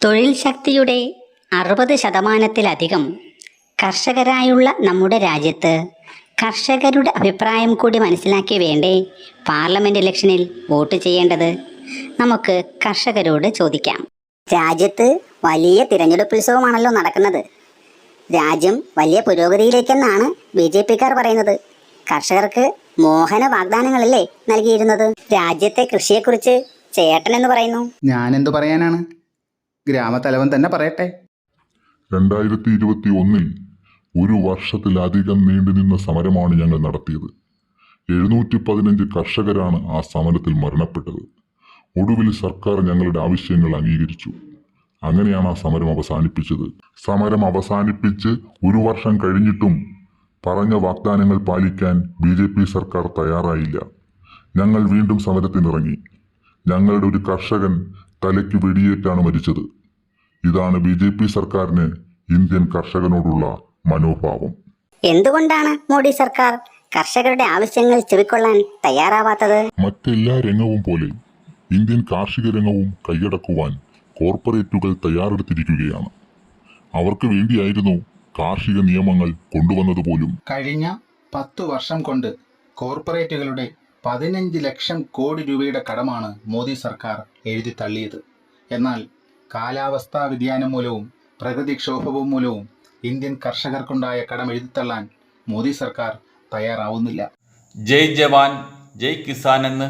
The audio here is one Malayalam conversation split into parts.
തൊഴിൽ ശക്തിയുടെ 60% കർഷകരായുള്ള നമ്മുടെ രാജ്യത്ത് കർഷകരുടെ അഭിപ്രായം കൂടി മനസ്സിലാക്കി വേണ്ടേ പാർലമെൻറ്റ് ഇലക്ഷനിൽ വോട്ട് ചെയ്യേണ്ടത്? നമുക്ക് കർഷകരോട് ചോദിക്കാം. രാജ്യത്ത് വലിയ തിരഞ്ഞെടുപ്പുത്സവമാണല്ലോ നടക്കുന്നത്. രാജ്യം വലിയ പുരോഗതിയിലേക്കെന്നാണ് BJPക്കാർ പറയുന്നത്. കർഷകർക്ക് മോഹന വാഗ്ദാനങ്ങളല്ലേ നൽകിയിരുന്നത്? രാജ്യത്തെ കൃഷിയെക്കുറിച്ച് ചേട്ടൻ എന്ന് പറയുന്നു. ഞാനെന്തു പറയാനാണ്, ഗ്രാമത്തലവൻ തന്നെ പറയട്ടെ. 2021 ഒരു വർഷത്തിലധികം നീണ്ടുനിന്ന സമരമാണ് ഞങ്ങൾ നടത്തിയത്. 715 കർഷകരാണ് ആ സമരത്തിൽ മരണപ്പെട്ടത്. ഒടുവിൽ സർക്കാർ ഞങ്ങളുടെ ആവശ്യങ്ങൾ അംഗീകരിച്ചു. അങ്ങനെയാണ് ആ സമരം അവസാനിപ്പിച്ചത്. സമരം അവസാനിപ്പിച്ച് ഒരു വർഷം കഴിഞ്ഞിട്ടും പറഞ്ഞ വാഗ്ദാനങ്ങൾ പാലിക്കാൻ BJP സർക്കാർ തയ്യാറായില്ല. ഞങ്ങൾ വീണ്ടും സമരത്തിനിറങ്ങി. ഞങ്ങളുടെ ഒരു കർഷകൻ തലയ്ക്ക് വെടിയേറ്റാണ് മരിച്ചത്. ഇതാണ് BJP സർക്കാരിന് ഇന്ത്യൻ കർഷകനോടുള്ള മനോഭാവം. എന്തുകൊണ്ടാണ് മോഡി സർക്കാർ കർഷകരുടെ ആവശ്യങ്ങൾ ചെവിക്കൊള്ളാൻ തയ്യാറാവാത്തത്? മറ്റെല്ലാ രംഗവും പോലെ ഇന്ത്യൻ കാർഷിക രംഗവും കൈയടക്കുവാൻ കോർപ്പറേറ്റുകൾ തയ്യാറെടുത്തിരിക്കുകയാണ്. അവർക്ക് വേണ്ടിയായിരുന്നു കാർഷിക നിയമങ്ങൾ കൊണ്ടുവന്നതുപോലും. കഴിഞ്ഞ 10 വർഷം കൊണ്ട് കോർപ്പറേറ്റുകളുടെ 15 ലക്ഷം കോടി രൂപയുടെ കടമാണ് മോദി സർക്കാർ എഴുതി തള്ളിയത്. എന്നാൽ കാലാവസ്ഥാ വ്യതിയാനം മൂലവും പ്രകൃതിക്ഷോഭവും മൂലവും ഇന്ത്യൻ കർഷകർക്കുണ്ടായ കടം എഴുതിത്തള്ളാൻ മോദി സർക്കാർ തയ്യാറാവുന്നില്ല. ജയ് ജവാൻ ജയ് കിസാൻ എന്ന്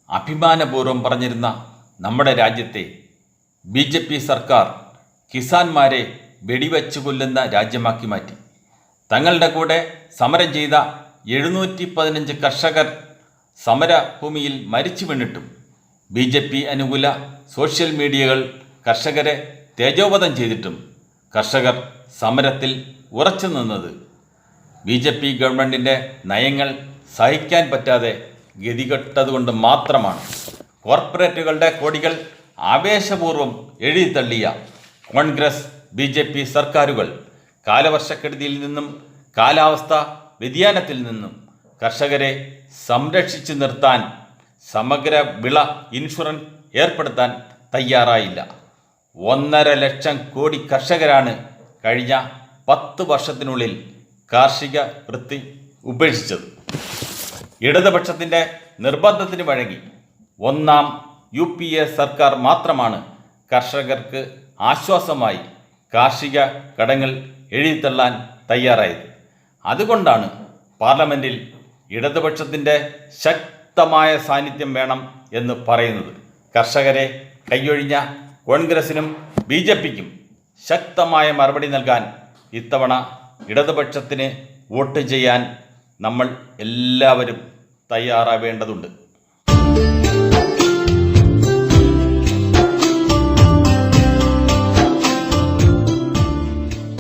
അഭിമാനപൂർവ്വം പറഞ്ഞിരുന്ന നമ്മുടെ രാജ്യത്തെ BJP സർക്കാർ കിസാന്മാരെ വെടിവെച്ച് കൊല്ലുന്ന രാജ്യമാക്കി മാറ്റി. തങ്ങളുടെ കൂടെ സമരം ചെയ്ത 715 കർഷകർ സമരഭൂമിയിൽ മരിച്ചു വീണിട്ടും BJP അനുകൂല സോഷ്യൽ മീഡിയകൾ കർഷകരെ തേജോവധം ചെയ്തിട്ടും കർഷകർ സമരത്തിൽ ഉറച്ചു നിന്നത് BJP ഗവൺമെൻറ്റിൻ്റെ നയങ്ങൾ സഹിക്കാൻ പറ്റാതെ ഗതികെട്ടതുകൊണ്ട് മാത്രമാണ്. കോർപ്പറേറ്റുകളുടെ കോടികൾ ആവേശപൂർവ്വം എഴുതിത്തള്ളിയ കോൺഗ്രസ് BJP സർക്കാരുകൾ കാലവർഷക്കെടുതിയിൽ നിന്നും കാലാവസ്ഥ വ്യതിയാനത്തിൽ നിന്നും കർഷകരെ സംരക്ഷിച്ചു നിർത്താൻ സമഗ്ര വിള ഇൻഷുറൻസ് ഏർപ്പെടുത്താൻ തയ്യാറായില്ല. 1.5 ലക്ഷം കോടി കർഷകരാണ് കഴിഞ്ഞ 10 വർഷത്തിനുള്ളിൽ കാർഷിക വൃത്തി ഉപേക്ഷിച്ചത്. ഇടതുപക്ഷത്തിൻ്റെ നിർബന്ധത്തിന് വഴങ്ങി ഒന്നാം UPA സർക്കാർ മാത്രമാണ് കർഷകർക്ക് ആശ്വാസമായി കാർഷിക കടങ്ങൾ എഴുതിത്തള്ളാൻ തയ്യാറായത്. അതുകൊണ്ടാണ് പാർലമെൻറ്റിൽ ഇടതുപക്ഷത്തിൻ്റെ ശക്തമായ സാന്നിധ്യം വേണം എന്ന് പറയുന്നത്. കർഷകരെ കൈയൊഴിഞ്ഞ കോൺഗ്രസിനും BJPക്കും ശക്തമായ മറുപടി നൽകാൻ ഇത്തവണ ഇടതുപക്ഷത്തിന് വോട്ട് ചെയ്യാൻ നമ്മൾ എല്ലാവരും തയ്യാറാവേണ്ടതുണ്ട്.